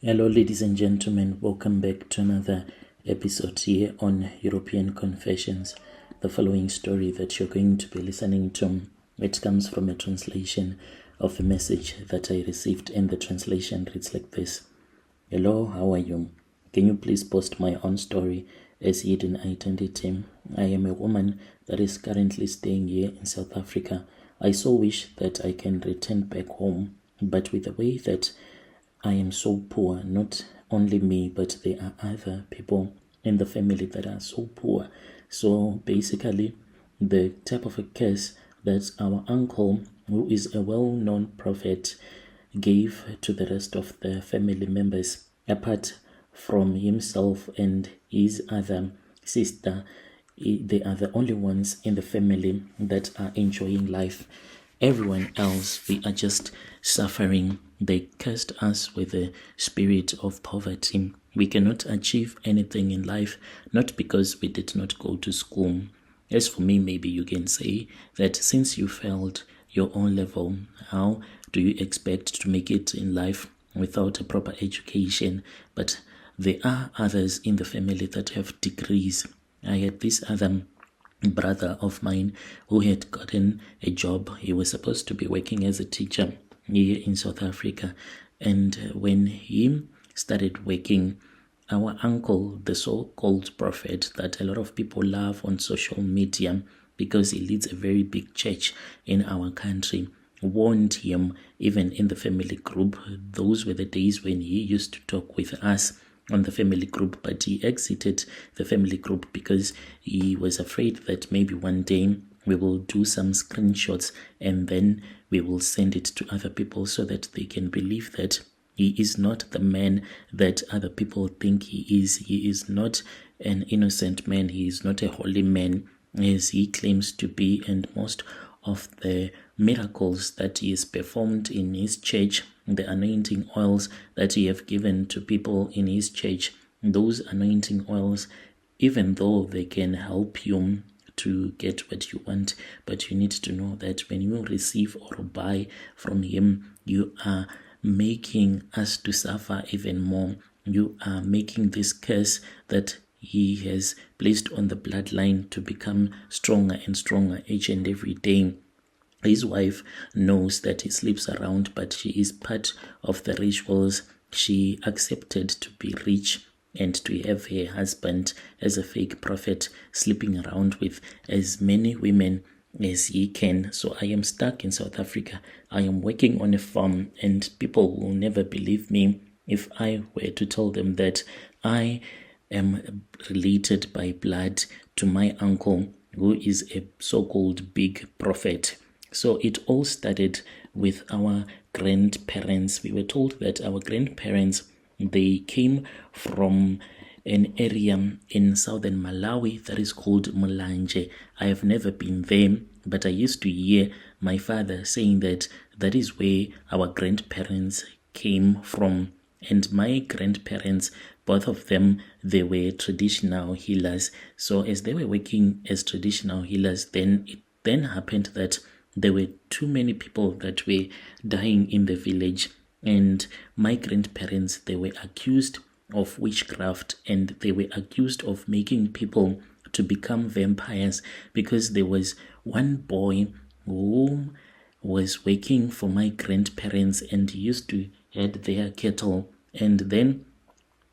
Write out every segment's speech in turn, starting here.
Hello, ladies and gentlemen. Welcome back to another episode here on European Confessions. The following story that you're going to be listening to, it comes from a translation of a message that I received, and the translation reads like this. Hello, how are you? Can you please post my own story as hidden identity? I am a woman that is currently staying here in South Africa. I so wish that I can return back home, but with the way that I am so poor, not only me, but there are other people in the family that are so poor. So basically, the type of a curse that our uncle, who is a well-known prophet, gave to the rest of the family members, apart from himself and his other sister, they are the only ones in the family that are enjoying life. Everyone else, we are just suffering. They cursed us with the spirit of poverty. We cannot achieve anything in life, not because we did not go to school. As for me, maybe you can say that since you failed your own level, how do you expect to make it in life without a proper education? But there are others in the family that have degrees. I had this other brother of mine who had gotten a job. He was supposed to be working as a teacher here in South Africa, and when he started working, our uncle, the so-called prophet that a lot of people love on social media because he leads a very big church in our country, warned him even in the family group. Those were the days when he used to talk with us on the family group, but he exited the family group because he was afraid that maybe one day we will do some screenshots and then we will send it to other people so that they can believe that he is not the man that other people think he is. He is not an innocent man. He is not a holy man as he claims to be, and most of the miracles that he has performed in his church, the anointing oils that he have given to people in his church, those anointing oils, even though they can help you to get what you want, but you need to know that when you receive or buy from him, you are making us to suffer even more. You are making this curse that he has placed on the bloodline to become stronger and stronger each and every day. His wife knows that he sleeps around, but she is part of the rituals. She accepted to be rich and to have her husband as a fake prophet sleeping around with as many women as he can. So I am stuck in South Africa. I am working on a farm, and people will never believe me if I were to tell them that I am related by blood to my uncle, who is a so-called big prophet. So it all started with our grandparents. We were told that our grandparents, they came from an area in southern Malawi that is called Mulanje. I have never been there, but I used to hear my father saying that that is where our grandparents came from. And my grandparents, both of them, they were traditional healers. So as they were working as traditional healers, then it then happened that there were too many people that were dying in the village, and my grandparents, they were accused of witchcraft, and they were accused of making people to become vampires, because there was one boy who was working for my grandparents, and he used to head their cattle, and then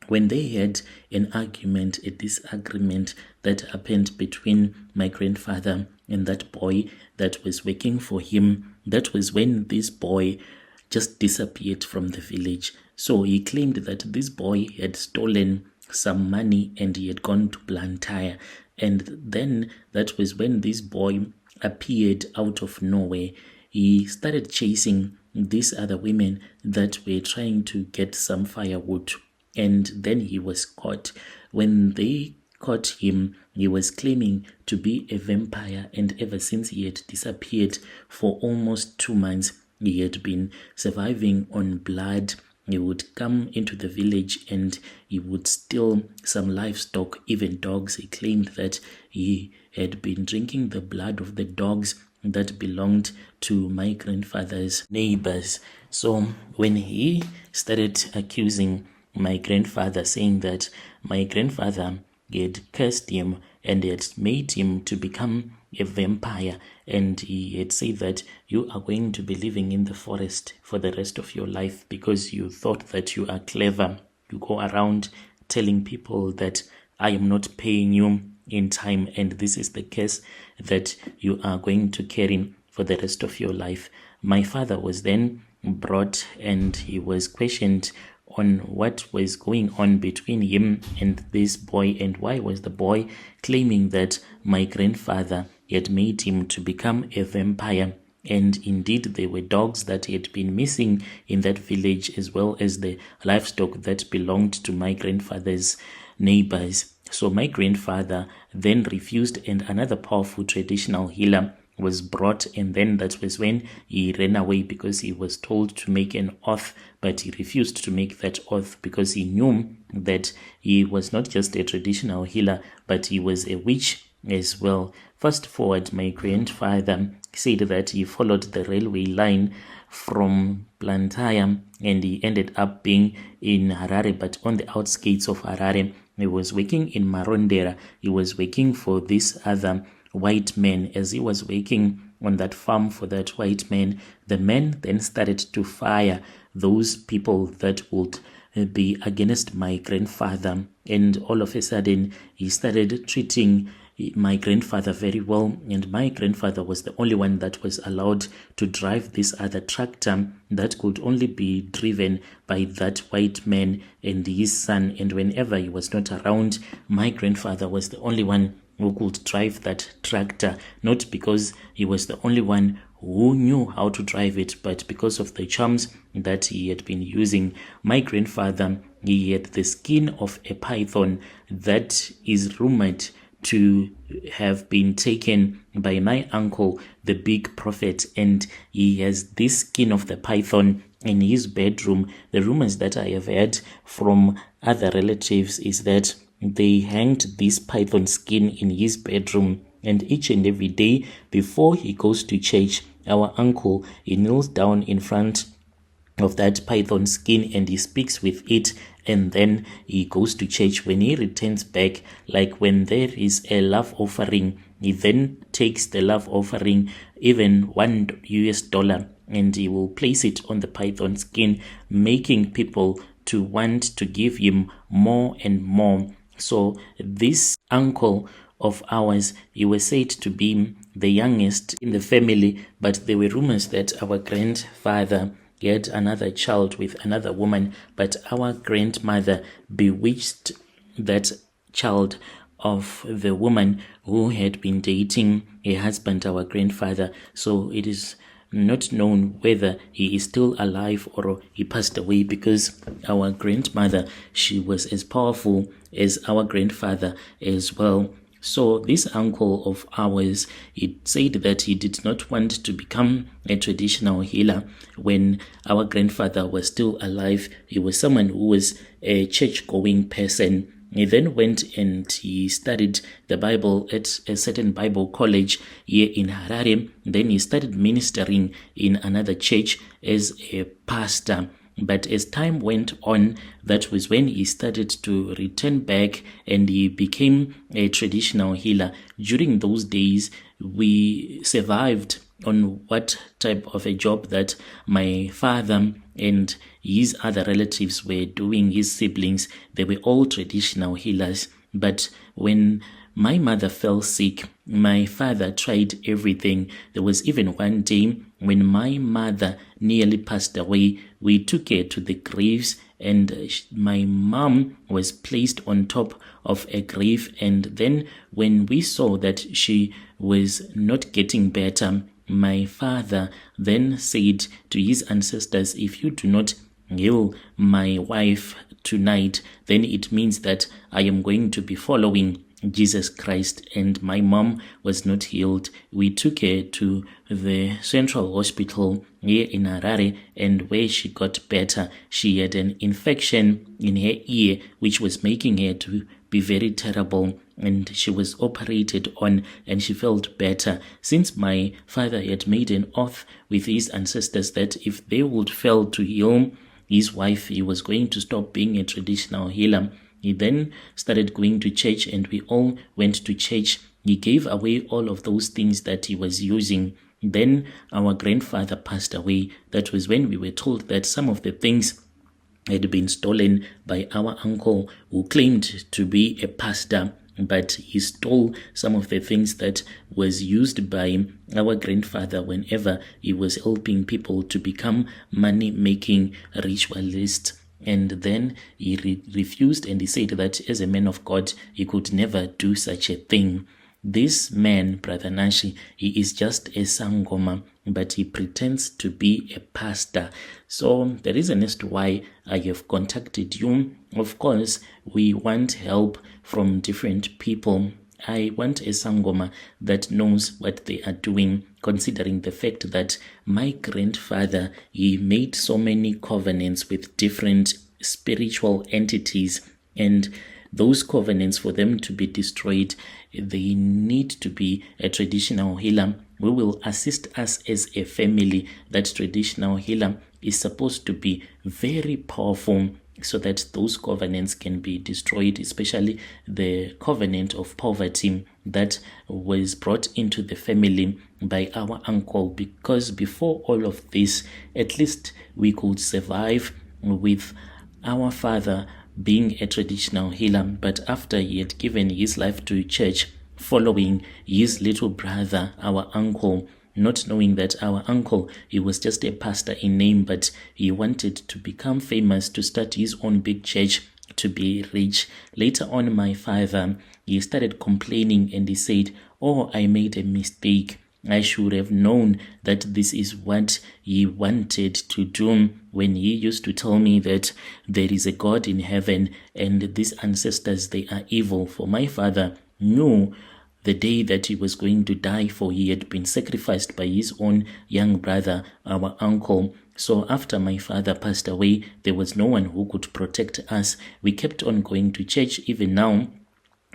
when they had an argument, a disagreement that happened between my grandfather and that boy that was working for him, that was when this boy just disappeared from the village. So he claimed that this boy had stolen some money and he had gone to Blantyre. And then that was when this boy appeared out of nowhere. He started chasing these other women that were trying to get some firewood, and then he was caught. When they caught him, he was claiming to be a vampire, and ever since he had disappeared for almost 2 months, he had been surviving on blood. He would come into the village and he would steal some livestock, even dogs. He claimed that he had been drinking the blood of the dogs that belonged to my grandfather's neighbors. So when he started accusing my grandfather, saying that my grandfather had cursed him and had made him to become a vampire, and he had said that you are going to be living in the forest for the rest of your life because you thought that you are clever. You go around telling people that I am not paying you in time, and this is the curse that you are going to carry for the rest of your life. My father was then brought and he was questioned on what was going on between him and this boy, and why was the boy claiming that my grandfather had made him to become a vampire. And indeed, there were dogs that had been missing in that village, as well as the livestock that belonged to my grandfather's neighbors. So my grandfather then refused, and another powerful traditional healer was brought, and then that was when he ran away because he was told to make an oath, but he refused to make that oath because he knew that he was not just a traditional healer, but he was a witch as well. Fast forward, my grandfather said that he followed the railway line from Blantyre and he ended up being in Harare, but on the outskirts of Harare. He was working in Marondera. He was working for this other white man. As he was working on that farm for that white man, the man then started to fire those people that would be against my grandfather, and all of a sudden he started treating my grandfather very well, and my grandfather was the only one that was allowed to drive this other tractor that could only be driven by that white man and his son. And whenever he was not around, my grandfather was the only one who could drive that tractor, not because he was the only one who knew how to drive it, but because of the charms that he had been using. My grandfather, he had the skin of a python that is rumored to have been taken by my uncle, the big prophet, and he has this skin of the python in his bedroom. The rumors that I have heard from other relatives is that they hanged this python skin in his bedroom, and each and every day before he goes to church, our uncle, he kneels down in front of that python skin and he speaks with it, and then he goes to church. When he returns back, like when there is a love offering, he then takes the love offering, even $1, and he will place it on the python skin, making people to want to give him more and more. So this uncle of ours, he was said to be the youngest in the family, but there were rumors that our grandfather had another child with another woman, but our grandmother bewitched that child of the woman who had been dating her husband, our grandfather. So it is not known whether he is still alive or he passed away, because our grandmother, she was as powerful as our grandfather as well. So this uncle of ours, he said that he did not want to become a traditional healer when our grandfather was still alive. He was someone who was a church-going person. He then went and he studied the Bible at a certain Bible college here in Harare. Then he started ministering in another church as a pastor. But as time went on, that was when he started to return back and he became a traditional healer. During those days, we survived on what type of a job that my father and his other relatives were doing, his siblings. They were all traditional healers. But when my mother fell sick, my father tried everything. There was even one day when my mother nearly passed away. We took her to the graves, and my mom was placed on top of a grave. And then when we saw that she was not getting better, my father then said to his ancestors, if you do not heal my wife tonight, then it means that I am going to be following Jesus Christ. And my mom was not healed. We took her to the central hospital here in Harare, and where she got better. She had an infection in her ear which was making her to be very terrible, and she was operated on and she felt better. Since my father had made an oath with his ancestors that if they would fail to heal his wife, he was going to stop being a traditional healer. He then started going to church, and we all went to church. He gave away all of those things that he was using. Then our grandfather passed away. That was when we were told that some of the things had been stolen by our uncle, who claimed to be a pastor, but he stole some of the things that was used by our grandfather whenever he was helping people to become money-making ritualists. And then he refused, and he said that as a man of God, he could never do such a thing. This man, Brother Nashi, he is just a sangoma, but he pretends to be a pastor. So the reason as to why I have contacted you, of course, we want help from different people. I want a sangoma that knows what they are doing, considering the fact that my grandfather, he made so many covenants with different spiritual entities, and those covenants, for them to be destroyed, they need to be a traditional healer who will assist us as a family. That traditional healer is supposed to be very powerful so that those covenants can be destroyed, especially the covenant of poverty that was brought into the family by our uncle, because before all of this, at least we could survive with our father being a traditional healer. But after he had given his life to church, following his little brother, our uncle, not knowing that our uncle, he was just a pastor in name, but he wanted to become famous, to start his own big church, to be rich. Later on, my father, he started complaining, and he said, "Oh, I made a mistake. I should have known that this is what he wanted to do when he used to tell me that there is a God in heaven and these ancestors, they are evil." For my father knew the day that he was going to die, for he had been sacrificed by his own young brother, our uncle. So after my father passed away, there was no one who could protect us. We kept on going to church. Even now,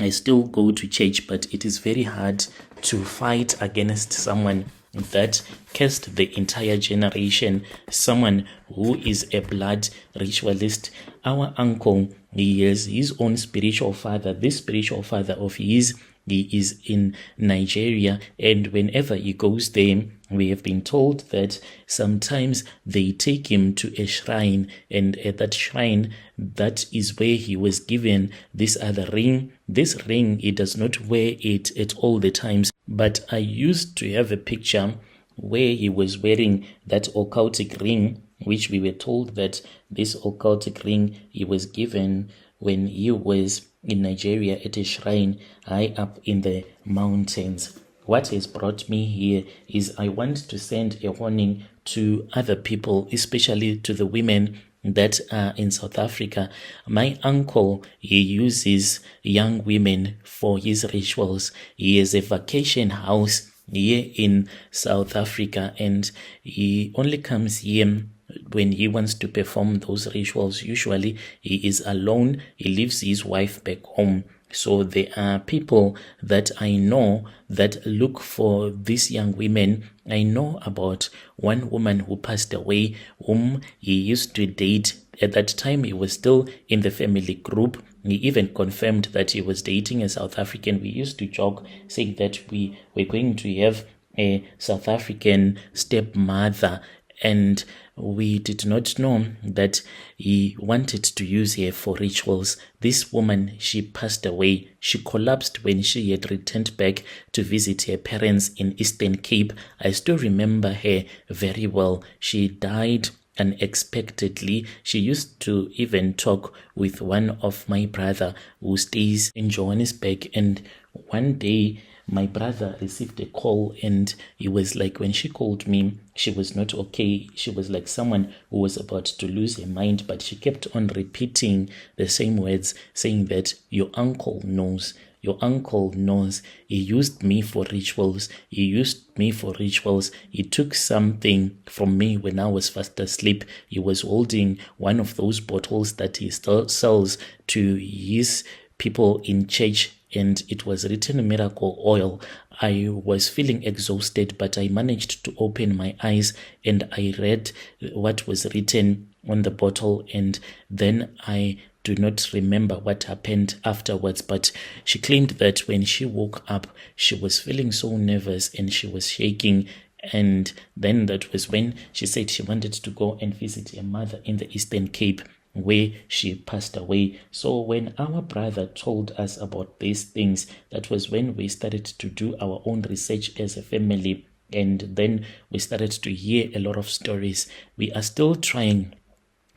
I still go to church, but it is very hard to fight against someone that cursed the entire generation, someone who is a blood ritualist. Our uncle, he has his own spiritual father. This spiritual father of his, he is in Nigeria, and whenever he goes there, we have been told that sometimes they take him to a shrine, and at that shrine, that is where he was given this other ring. This ring, he does not wear it at all the times, but I used to have a picture where he was wearing that occultic ring, which we were told that this occultic ring he was given when he was in Nigeria at a shrine high up in the mountains. What has brought me here is I want to send a warning to other people, especially to the women that are in South Africa. My uncle, he uses young women for his rituals. He has a vacation house here in South Africa, and he only comes here when he wants to perform those rituals. Usually he is alone. He leaves his wife back home. So there are people that I know that look for these young women. I know about one woman who passed away, whom he used to date. At that time, he was still in the family group. He even confirmed that he was dating a South African. We used to joke, saying that we were going to have a South African stepmother, and we did not know that he wanted to use her for rituals. This woman, she passed away. She collapsed when she had returned back to visit her parents in Eastern Cape. I still remember her very well. She died unexpectedly. She used to even talk with one of my brother who stays in Johannesburg, and one day my brother received a call, and it was like when she called me, she was not okay. She was like someone who was about to lose her mind, but she kept on repeating the same words, saying that your uncle knows. Your uncle knows. He used me for rituals. He used me for rituals. He took something from me when I was fast asleep. He was holding one of those bottles that he still sells to his people in church, and it was written miracle oil. I was feeling exhausted, but I managed to open my eyes and I read what was written. on the bottle, and then I do not remember what happened afterwards, but she claimed that when she woke up, she was feeling so nervous and she was shaking. And then that was when she said she wanted to go and visit her mother in the Eastern Cape, where she passed away. So when our brother told us about these things, that was when we started to do our own research as a family, and then we started to hear a lot of stories. We are still trying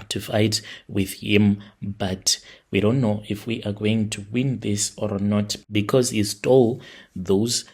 to fight with him, but we don't know if we are going to win this or not, because he stole those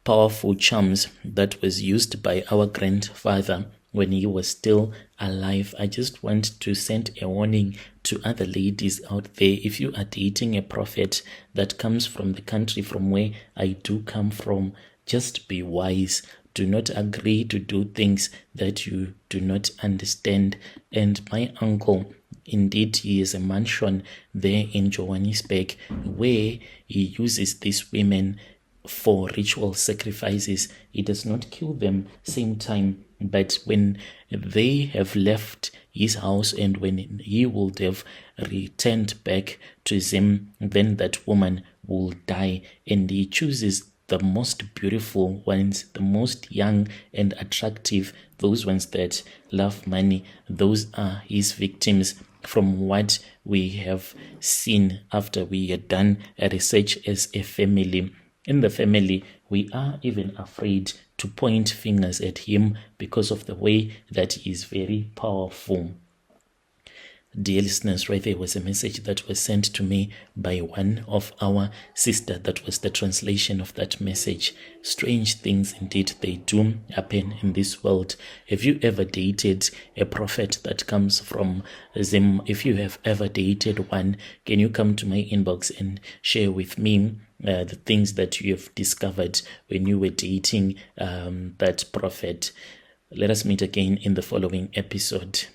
powerful charms that was used by our grandfather when he was still alive. I just want to send a warning to other ladies out there. If you are dating a prophet that comes from the country from where I do come from, just be wise. Do not agree to do things that you do not understand. And my uncle, indeed, he is a mansion there in Johannesburg where he uses these women for ritual sacrifices. He does not kill them same time, but when they have left his house and when he would have returned back to them, then that woman will die, and he chooses the most beautiful ones, the most young and attractive, those ones that love money. Those are his victims, from what we have seen after we had done a research as a family. In the family, we are even afraid to point fingers at him because of the way that he is very powerful. Dear listeners, right there was a message that was sent to me by one of our sister. That was the translation of that message. Strange things indeed, they do happen in this world. Have you ever dated a prophet that comes from Zim? If you have ever dated one, can you come to my inbox and share with me the things that you have discovered when you were dating that prophet? Let us meet again in the following episode.